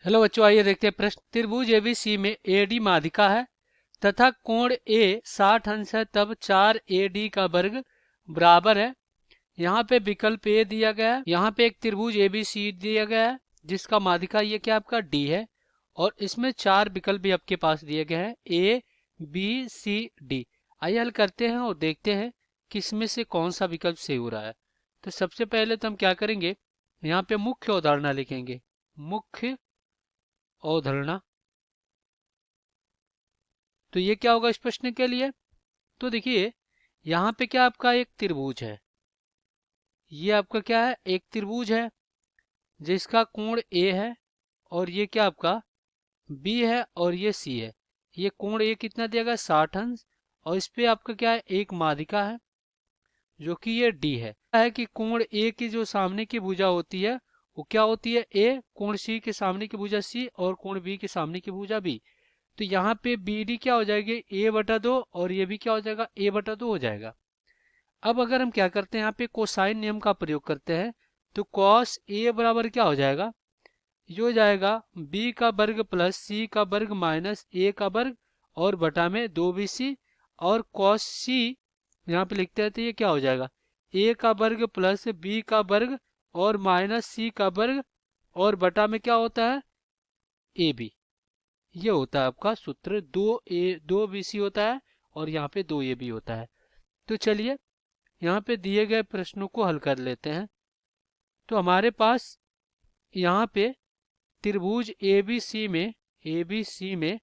Hello बच्चों, आइए देखते हैं प्रश्न। त्रिभुज एबीसी में एडी माध्यिका है तथा कोण ए 60 अंश है, तब 4 एडी का वर्ग बराबर है। यहाँ पे विकल्प ए दिया गया है। यहाँ पे एक त्रिभुज एबीसी दिया गया है जिसका माध्यिका ये क्या आपका डी है, और इसमें 4 विकल्प भी आपके पास दिए गए हैं ए बी सी डी। आइए हल करते हैं और देखते हैं कि इसमें से कौन सा विकल्प सही हो रहा है। तो सबसे पहले तो हम क्या करेंगे, यहाँ पे मुख्य अवधारणा लिखेंगे। मुख्य अवधारणा, तो ये क्या होगा इस प्रश्न के लिए। तो देखिए यहाँ पे क्या आपका एक त्रिभुज है, ये आपका क्या है, एक त्रिभुज है जिसका कोण ए है, और ये क्या आपका बी है, और ये सी है। ये कोण ए कितना दिया गया 60 अंश, और इस पे आपका क्या है एक माध्यिका है जो कि ये डी है कि कोण ए की जो सामने की भुजा होती है वो क्या होती है ए, कोण सी के सामने की भुजा सी, और कोण बी के सामने की भुजा बी। तो यहाँ पे बी डी क्या हो जाएगी a/2, और ये भी क्या हो जाएगा a/2 हो जाएगा। अब अगर हम क्या करते हैं यहाँ पे कोसाइन नियम का प्रयोग करते हैं, तो cos a बराबर क्या हो जाएगा, ये हो जाएगा b का वर्ग प्लस c का वर्ग माइनस a का वर्ग और बटा में 2bc, और cos c यहाँ पे लिखते हैं तो ये क्या हो जाएगा a का वर्ग प्लस b का वर्ग और माइनस c का वर्ग और बटा में क्या होता है ab। ये होता है आपका सूत्र 2bc होता है, और यहाँ पे 2ab होता है। तो चलिए यहाँ पे दिए गए प्रश्नों को हल कर लेते हैं। तो हमारे पास यहाँ पे त्रिभुज एबीसी में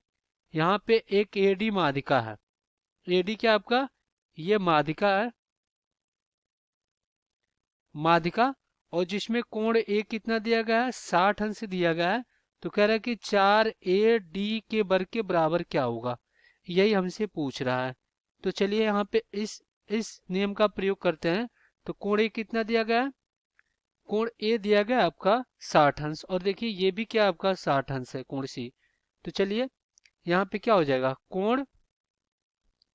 यहाँ पे एक एडी माध्यिका है। एडी क्या आपका, ये माध्यिका है, माध्यिका, और जिसमें कोण ए कितना दिया गया है 60 अंश दिया गया है। तो कह रहा है कि 4 AD के वर्ग के बराबर क्या होगा, यही हमसे पूछ रहा है। तो चलिए यहाँ पे इस नियम का प्रयोग करते हैं। तो कोण ए कितना दिया गया है, कोण ए दिया गया आपका 60 अंश, और देखिए ये भी क्या आपका 60 अंश है कोण सी। तो चलिए यहाँ पे क्या हो जाएगा कोण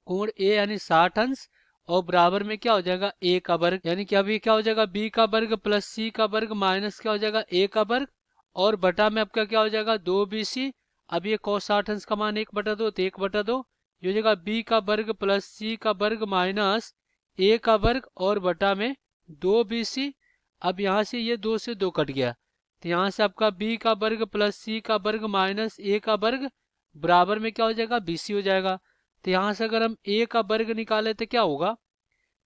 कोण ए यानी 60 अंश, और बराबर में क्या हो जाएगा ए का वर्ग, यानी कि अभी क्या हो जाएगा बी का वर्ग प्लस सी का वर्ग माइनस क्या हो जाएगा ए का वर्ग, और बटा में आपका क्या हो जाएगा 2bc। अब ये cos 60 अंश का मान 1/2, तो 1/2 ये हो जाएगा बी का वर्ग प्लस सी का वर्ग माइनस ए का वर्ग और बटा में 2bc। अब यहाँ से ये 2 से 2 कट गया, तो यहाँ से आपका बी का वर्ग प्लस सी का वर्ग माइनस ए का वर्ग बराबर में क्या हो जाएगा bc हो जाएगा। तो यहाँ से अगर हम a का वर्ग निकाले तो क्या होगा,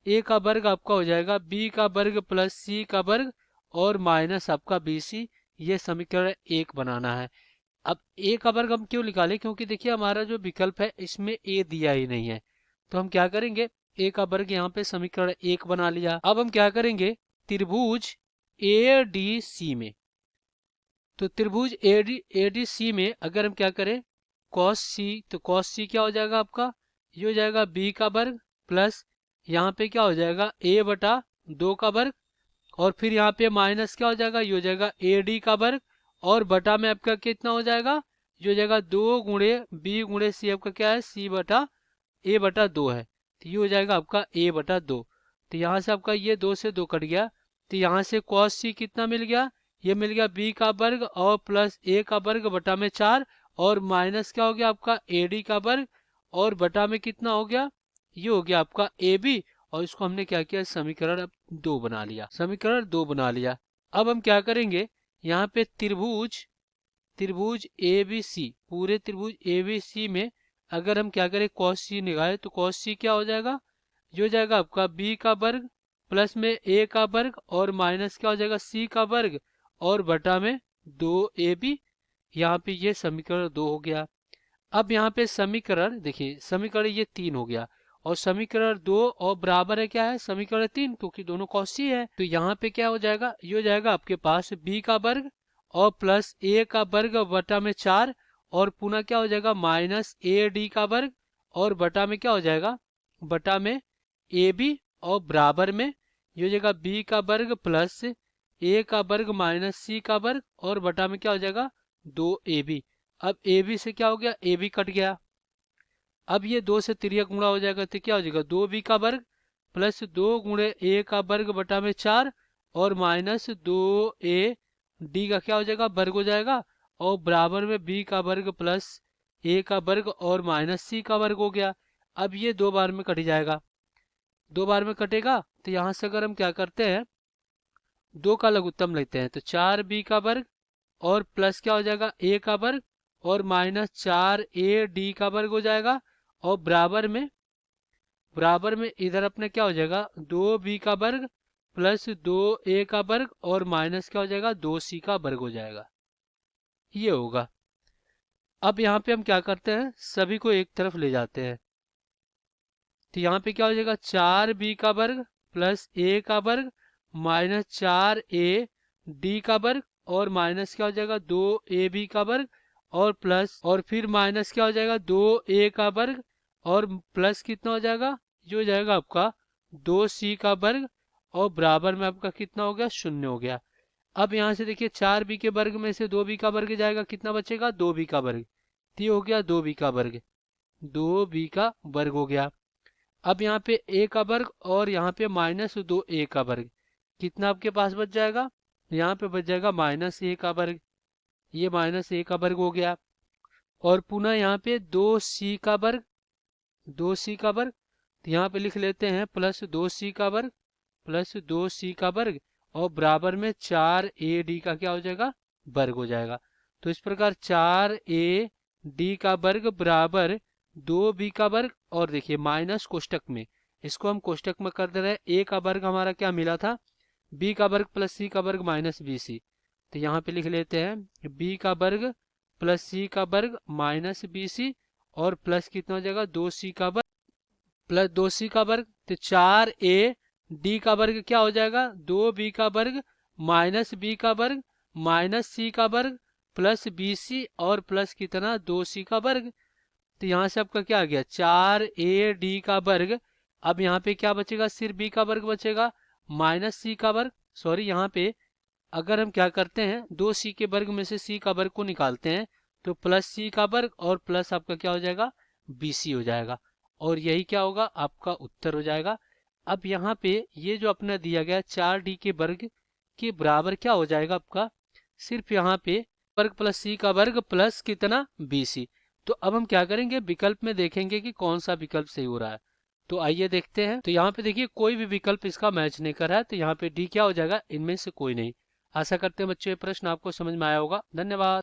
a का वर्ग आपका हो जाएगा b का वर्ग प्लस c का वर्ग और माइनस आपका bc। ये समीकरण 1 बनाना है। अब a का वर्ग हम क्यों निकालें, क्योंकि देखिए हमारा जो विकल्प है इसमें a दिया ही नहीं है। तो हम क्या करेंगे, a का वर्ग यहाँ पे समीकरण 1 बना लिया। अब हम क्या करेंगे, त्रिभुज ADC में, तो त्रिभुज ADC में अगर हम क्या करें cos c, तो cos c क्या हो जाएगा आपका, ये हो जाएगा b का वर्ग प्लस यहाँ पे क्या हो जाएगा a/2 का वर्ग, और फिर यहाँ पे माइनस क्या हो जाएगा, ये हो जाएगा AD का वर्ग, और बटा में आपका कितना हो जाएगा, ये हो जाएगा 2 गुणे b गुणे c, आपका क्या है a/2 है, तो ये हो जाएगा आपका a/2। तो यहाँ से आपका ये 2 से 2 कट गया, तो यहाँ से cos c कितना मिल गया, ये मिल गया b का वर्ग और प्लस a का वर्ग बटा में 4, और माइनस क्या हो गया आपका AD का वर्ग, और बटा में कितना हो गया, ये हो गया आपका AB। और इसको हमने क्या किया, समीकरण अब 2 बना लिया, समीकरण 2 बना लिया। अब हम क्या करेंगे, यहाँ पे त्रिभुज ABC, पूरे त्रिभुज ABC में अगर हम क्या करें cos c निकाले, तो cos c क्या हो जाएगा, ये हो जाएगा आपका b का वर्ग प्लस में a का वर्ग और माइनस क्या हो जाएगा c का वर्ग और बटा में 2ab। यहाँ पे ये समीकरण 2 हो गया। अब यहाँ पे समीकरण देखिए, समीकरण ये 3 हो गया, और समीकरण 2 और बराबर है क्या है समीकरण 3, क्योंकि दोनों cos c है। तो यहाँ पे क्या हो जाएगा, ये हो जाएगा आपके पास b का वर्ग और प्लस a का वर्ग बटा में 4, और पुनः क्या हो जाएगा माइनस AD का वर्ग, और बटा में क्या हो जाएगा बटा में AB, और बराबर में ये हो जाएगा b का वर्ग प्लस a का वर्ग माइनस c का वर्ग, और बटा में क्या हो जाएगा 2ab। अब AB से क्या हो गया, AB कट गया। अब ये 2 से तिर्यक गुणा हो जाएगा, तो क्या हो जाएगा 2b का वर्ग प्लस 2 गुणे a का वर्ग बटा में 4 और माइनस 2AD का क्या हो जाएगा वर्ग हो जाएगा, और बराबर में बी का वर्ग प्लस ए का वर्ग और माइनस सी का वर्ग हो गया। अब ये 2 बार में कट जाएगा, 2 बार में कटेगा तो यहाँ से अगर हम क्या करते हैं 2 का लघुत्तम लेते हैं तो 4b का वर्ग और प्लस क्या हो जाएगा a का वर्ग और माइनस 4ad का वर्ग हो जाएगा। और बराबर में इधर अपने क्या हो जाएगा 2b का वर्ग प्लस 2a का वर्ग और माइनस क्या हो जाएगा 2c का वर्ग हो जाएगा, ये होगा। अब यहाँ पे हम क्या करते हैं सभी को एक तरफ ले जाते हैं तो यहाँ पे क्या हो जाएगा 4b का वर्ग प्लस a का वर्ग माइनस 4ad का वर्ग और माइनस क्या हो जाएगा 2ab का वर्ग और प्लस और फिर माइनस क्या हो जाएगा 2a का वर्ग और प्लस कितना हो जाएगा ये हो जाएगा आपका 2c का वर्ग और बराबर में आपका कितना हो गया 0 हो गया। अब यहाँ से देखिए 4b के वर्ग में से 2b का वर्ग जाएगा, कितना बचेगा 2b का वर्ग, तो ये हो गया 2b का वर्ग, 2b का वर्ग हो गया। अब यहाँ पे a का वर्ग और यहाँ पे माइनस 2a का वर्ग, कितना आपके पास बच जाएगा, यहाँ पे बच जाएगा माइनस a का वर्ग, ये माइनस a का वर्ग हो गया। और पुनः यहाँ पे 2c का वर्ग, 2c का वर्ग, तो यहाँ पे लिख लेते हैं प्लस 2c का वर्ग प्लस 2c का वर्ग और बराबर में 4ad का क्या हो जाएगा वर्ग हो जाएगा। तो इस प्रकार 4ad का वर्ग बराबर 2b का वर्ग और देखिए माइनस कोष्टक में, इसको हम कोष्टक में कर दे रहे हैं। a का वर्ग हमारा क्या मिला था b का वर्ग प्लस c का वर्ग माइनस bc, तो यहाँ पे लिख लेते हैं b का वर्ग प्लस c का वर्ग माइनस bc और प्लस कितना हो जाएगा 2c का वर्ग प्लस 2c का वर्ग, तो 4ad का वर्ग क्या हो जाएगा 2b का वर्ग माइनस b का वर्ग माइनस c का वर्ग प्लस bc और प्लस कितना 2c का वर्ग। तो यहाँ से आपका क्या आ गया 4ad का वर्ग। अब यहाँ पे क्या बचेगा सिर्फ b का वर्ग बचेगा माइनस c का वर्ग, सॉरी यहाँ पे अगर हम क्या करते हैं 2c के वर्ग में से c का वर्ग को निकालते हैं तो प्लस c का वर्ग और प्लस आपका क्या हो जाएगा bc हो जाएगा और यही क्या होगा आपका उत्तर हो जाएगा। अब यहाँ पे ये जो अपना दिया गया 4d के वर्ग के बराबर क्या हो जाएगा आपका सिर्फ यहाँ पे वर्ग प्लस c का वर्ग प्लस कितना bc। तो अब हम क्या करेंगे विकल्प में देखेंगे कि कौन सा विकल्प सही हो रहा है। तो आइए देखते हैं। तो यहाँ पे देखिए कोई भी विकल्प इसका मैच नहीं कर रहा है, तो यहाँ पे डी क्या हो जाएगा इनमें से कोई नहीं। आशा करते हैं बच्चों ये प्रश्न आपको समझ में आया होगा। धन्यवाद।